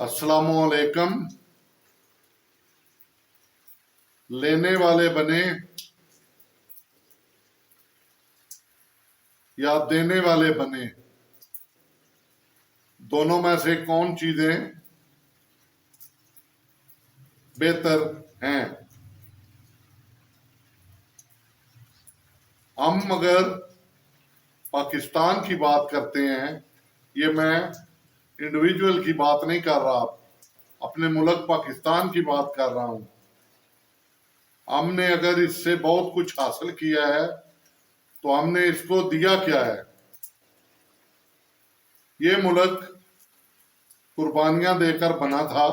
السلام علیکم۔ لینے والے بنے یا دینے والے بنے، دونوں میں سے کون چیزیں بہتر ہیں؟ ہم اگر پاکستان کی بات کرتے ہیں، یہ میں انڈیویجول کی بات نہیں کر رہا، اپنے ملک پاکستان کی بات کر رہا ہوں۔ ہم نے اگر اس سے بہت کچھ حاصل کیا ہے تو ہم نے اس کو دیا کیا ہے؟ یہ ملک قربانیاں دے کر بنا تھا۔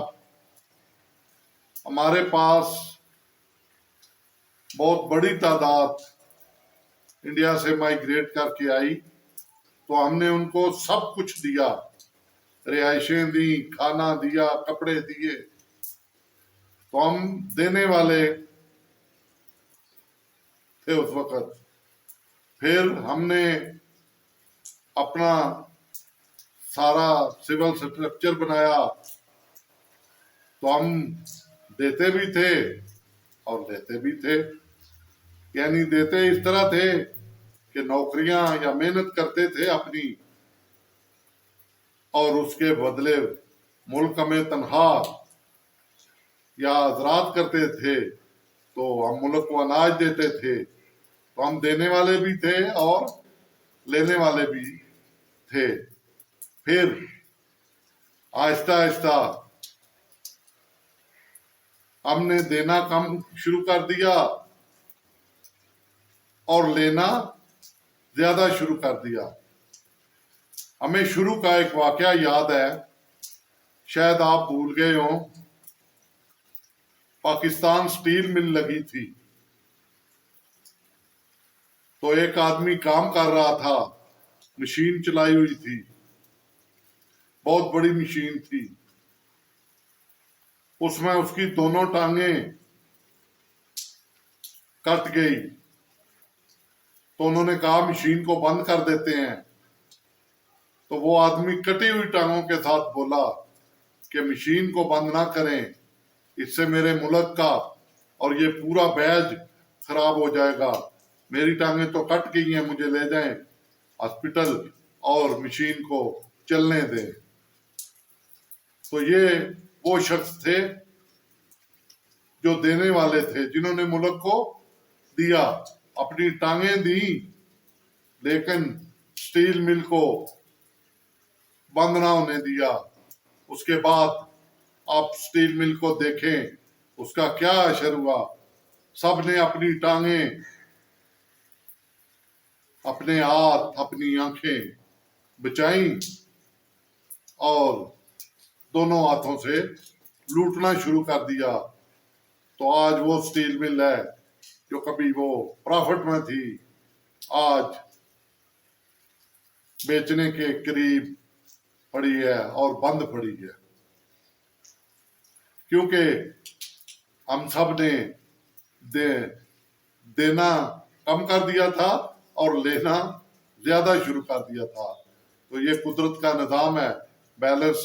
ہمارے پاس بہت بڑی تعداد انڈیا سے مائیگریٹ کر کے آئی تو ہم نے ان کو سب کچھ دیا، رہائشیں دی، کھانا دیا، کپڑے دیے، تو ہم دینے والے تھے اس وقت۔ پھر ہم نے اپنا سارا سول سٹرکچر بنایا تو ہم دیتے بھی تھے اور لیتے بھی تھے۔ یعنی دیتے اس طرح تھے کہ نوکریاں یا محنت کرتے تھے اپنی، اور اس کے بدلے ملک میں تنخواہ یا زراعت کرتے تھے تو ہم ملک کو اناج دیتے تھے۔ تو ہم دینے والے بھی تھے اور لینے والے بھی تھے۔ پھر آہستہ آہستہ ہم نے دینا کم شروع کر دیا اور لینا زیادہ شروع کر دیا۔ ہمیں شروع کا ایک واقعہ یاد ہے، شاید آپ بھول گئے ہوں۔ پاکستان سٹیل مل لگی تھی تو ایک آدمی کام کر رہا تھا، مشین چلائی ہوئی تھی، بہت بڑی مشین تھی۔ اس میں اس کی دونوں ٹانگیں کٹ گئی تو انہوں نے کہا مشین کو بند کر دیتے ہیں۔ تو وہ آدمی کٹی ہوئی ٹانگوں کے ساتھ بولا کہ مشین کو بند نہ کریں، اس سے میرے ملک کا اور یہ پورا بیج خراب ہو جائے گا۔ میری ٹانگیں تو کٹ گئی ہیں، مجھے لے جائیں ہاسپٹل اور مشین کو چلنے دیں۔ تو یہ وہ شخص تھے جو دینے والے تھے، جنہوں نے ملک کو دیا، اپنی ٹانگیں دیں، لیکن سٹیل مل کو بند نہ ہونے دیا۔ اس کے بعد آپ سٹیل مل کو دیکھیں، اس کا کیا اثر ہوا۔ سب نے اپنی ٹانگیں، اپنے ہاتھ، اپنی آنکھیں بچائیں اور دونوں ہاتھوں سے لوٹنا شروع کر دیا۔ تو آج وہ سٹیل مل ہے جو کبھی وہ پرافٹ میں تھی، آج بیچنے کے قریب پڑی ہے اور بند پڑی ہے، کیونکہ ہم سب نے دینا کم کر دیا تھا اور لینا زیادہ شروع کر دیا تھا۔ تو یہ قدرت کا نظام ہے، بیلنس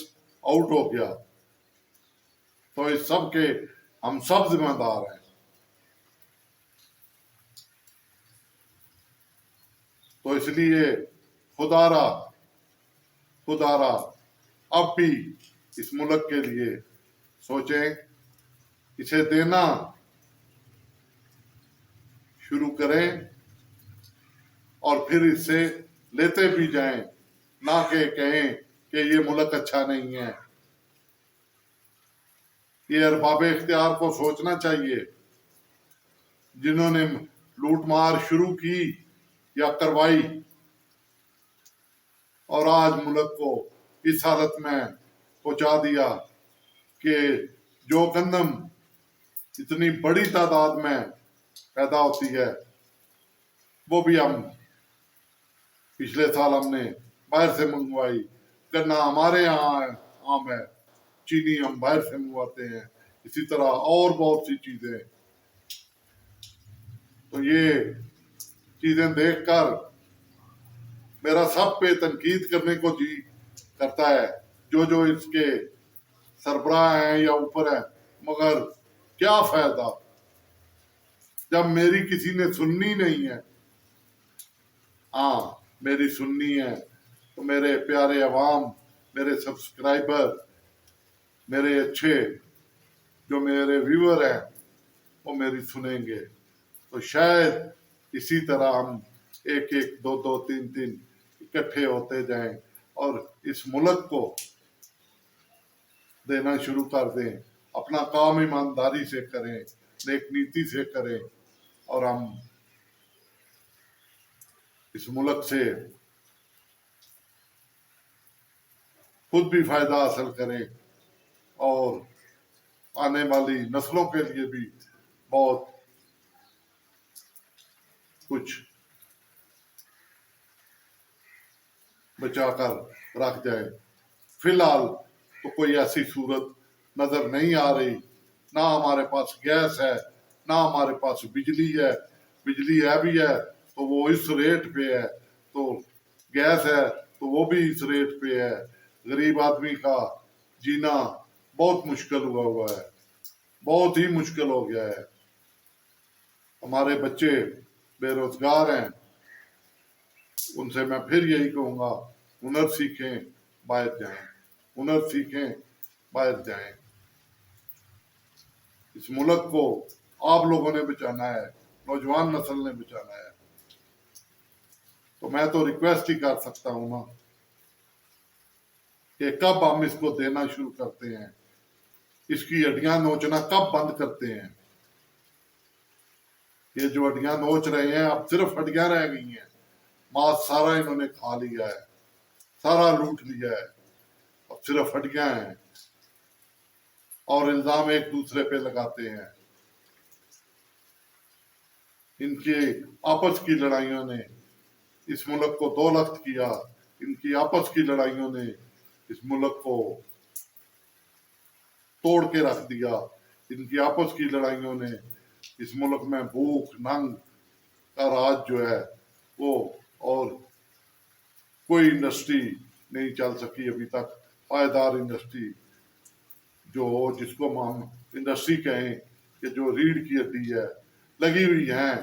آؤٹ ہو گیا۔ تو اس سب کے ہم سب ذمہ دار ہیں۔ تو اس لیے خدا را اب بھی اس ملک کے لیے سوچیں، اسے دینا شروع کریں اور پھر اس سے لیتے بھی جائیں، نہ کہ کہیں کہ یہ ملک اچھا نہیں ہے۔ یہ ارباب اختیار کو سوچنا چاہیے، جنہوں نے لوٹ مار شروع کی یا کروائی اور آج ملک کو اس حالت میں پہنچا دیا کہ جو گندم اتنی بڑی تعداد میں پیدا ہوتی ہے وہ بھی ہم پچھلے سال ہم نے باہر سے منگوائی۔ گنا ہمارے یہاں عام ہے، چینی ہم باہر سے منگواتے ہیں، اسی طرح اور بہت سی چیزیں۔ تو یہ چیزیں دیکھ کر میرا سب پہ تنقید کرنے کو جی کرتا ہے، جو اس کے सरबराह हैं या ऊपर हैं, मगर क्या फायदा जब मेरी किसी ने सुननी नहीं है। हाँ, मेरी सुननी है तो मेरे प्यारे अवाम, मेरे सब्सक्राइबर, मेरे अच्छे जो मेरे व्यूअर हैं वो मेरी सुनेंगे। तो शायद इसी तरह हम एक एक, दो दो, तीन तीन इकट्ठे होते जाएं और इस मुल्क को देना शुरू कर दें। अपना काम ईमानदारी से करें, नेक नीति से करें और हम इस मुल्क से खुद भी फायदा हासिल करें और आने वाली नस्लों के लिए भी बहुत कुछ बचाकर रख जाए। फिलहाल तो कोई ऐसी सूरत नजर नहीं आ रही, ना हमारे पास गैस है, ना हमारे पास बिजली है। बिजली है भी है तो वो इस रेट पे है, तो गैस है तो वो भी इस रेट पे है। गरीब आदमी का जीना बहुत मुश्किल हुआ है, बहुत ही मुश्किल हो गया है। हमारे बच्चे बेरोजगार हैं, उनसे मैं फिर यही कहूंगा, हुनर सीखें, बाहर जाएं, हुनर सीखें, बाहर जाएं। इस मुल्क को आप लोगों ने बचाना है, नौजवान नस्ल ने बचाना है। तो मैं तो रिक्वेस्ट ही कर सकता हूं ना कि कब हम इसको देना शुरू करते हैं, इसकी हड्डियां नोचना कब बंद करते हैं। ये जो हड्डियां नोच रहे हैं अब सिर्फ हड्डियां रह गई हैं, मांस सारा इन्होंने खा लिया है, सारा लूट लिया है, अब सिर्फ हड्डियां हैं और इल्जाम एक दूसरे पे लगाते हैं। इनके आपस की लड़ाइयों ने इस मुल्क को दो लख्त किया, इनकी आपस की लड़ाइयों ने इस मुल्क को तोड़ के रख दिया। इनकी आपस की लड़ाइयों ने इस मुल्क में भूख नंग का राज जो है वो, और कोई इंडस्ट्री नहीं चल सकी अभी तक, पायदार इंडस्ट्री जो हो, जिसको हम इंडस्ट्री कहें, कि जो रीढ़ की हड्डी है, लगी हुई हैं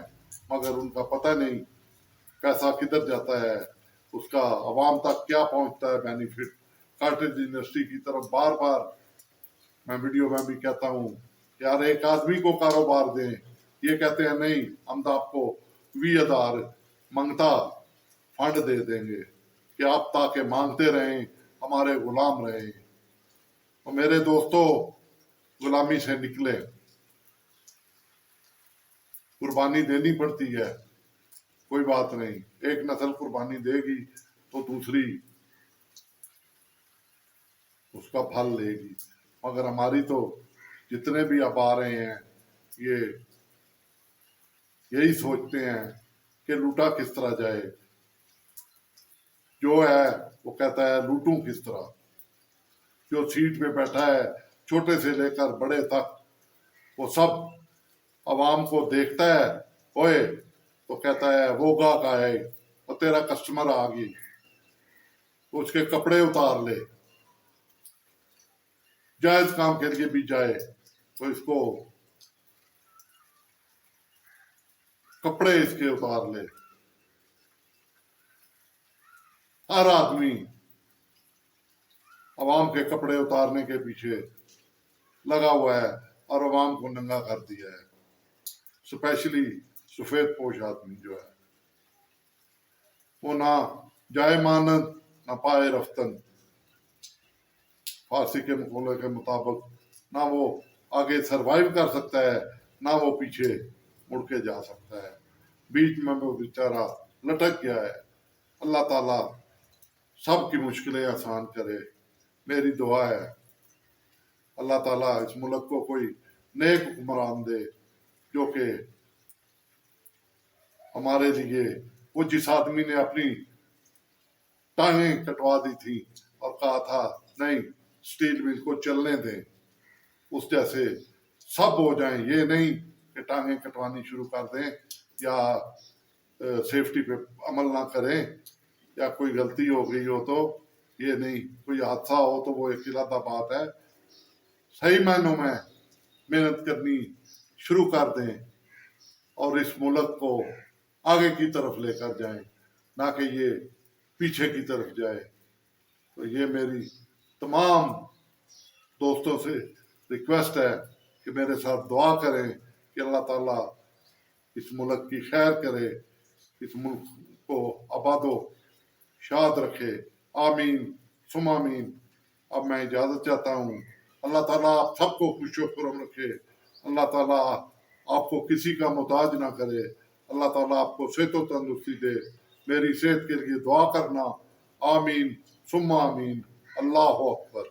मगर उनका पता नहीं पैसा किधर जाता है, उसका अवाम तक क्या पहुंचता है बेनिफिट। कॉटेज इंडस्ट्री की तरफ बार बार मैं वीडियो में भी कहता हूँ कि यार एक आदमी को कारोबार दें, ये कहते हैं नहीं हम तो आपको 20,000 मंगता फंड दे देंगे कि आप ताकि मांगते रहें, हमारे गुलाम रहें। तो मेरे दोस्तों, गुलामी से निकले, कुर्बानी देनी पड़ती है, कोई बात नहीं, एक नस्ल कुर्बानी देगी तो दूसरी उसका फल लेगी। मगर हमारी तो जितने भी अब आ रहे हैं ये यही सोचते हैं कि लूटा किस तरह जाए, जो है वो कहता है लूटूं किस तरह। जो सीट पे बैठा है छोटे से लेकर बड़े तक, वो सब अवाम को देखता है, ओए तो कहता है वो गाहक आए और तेरा कस्टमर आ गई, तो उसके कपड़े उतार ले, जायज काम के लिए भी जाए तो इसको कपड़े इसके उतार ले। हर आदमी अवाम के कपड़े उतारने के पीछे लगा हुआ है और अवाम को नंगा कर दिया है। स्पेशली सफेद पोश आदमी जो है वो ना जाए मानद ना पाए रफ्तन, फारसी के मकौले के मुताबिक, ना वो आगे सरवाइव कर सकता है ना वो पीछे मुड़ के जा सकता है, बीच में वो बेचारा लटक गया है। अल्लाह ताला सबकी मुश्किलें आसान करे, मेरी दुआ है अल्लाह ताला इस मुल्क को कोई नेक हुक्मरान दे जो कि हमारे लिए, वो जिस आदमी ने अपनी टांगें कटवा दी थी और कहा था नहीं स्टील मिल को चलने दें, उस जैसे सब हो जाएं, ये नहीं कि टांगें कटवानी शुरू कर दें या सेफ्टी पे अमल ना करें या कोई गलती हो गई हो तो, ये नहीं, कोई हादसा हो तो वो एक अलग बात है, صحیح معنوں میں محنت کرنی شروع کر دیں اور اس ملک کو آگے کی طرف لے کر جائیں، نہ کہ یہ پیچھے کی طرف جائے۔ تو یہ میری تمام دوستوں سے ریکویسٹ ہے کہ میرے ساتھ دعا کریں کہ اللہ تعالیٰ اس ملک کی خیر کرے، اس ملک کو آباد و شاد رکھے۔ آمین ثم آمین۔ اب میں اجازت چاہتا ہوں۔ اللہ تعالیٰ آپ سب کو خوش و خرم رکھے۔ اللہ تعالیٰ آپ کو کسی کا محتاج نہ کرے۔ اللہ تعالیٰ آپ کو صحت و تندرستی دے۔ میری صحت کے لیے دعا کرنا۔ آمین ثم آمین۔ اللہ اکبر۔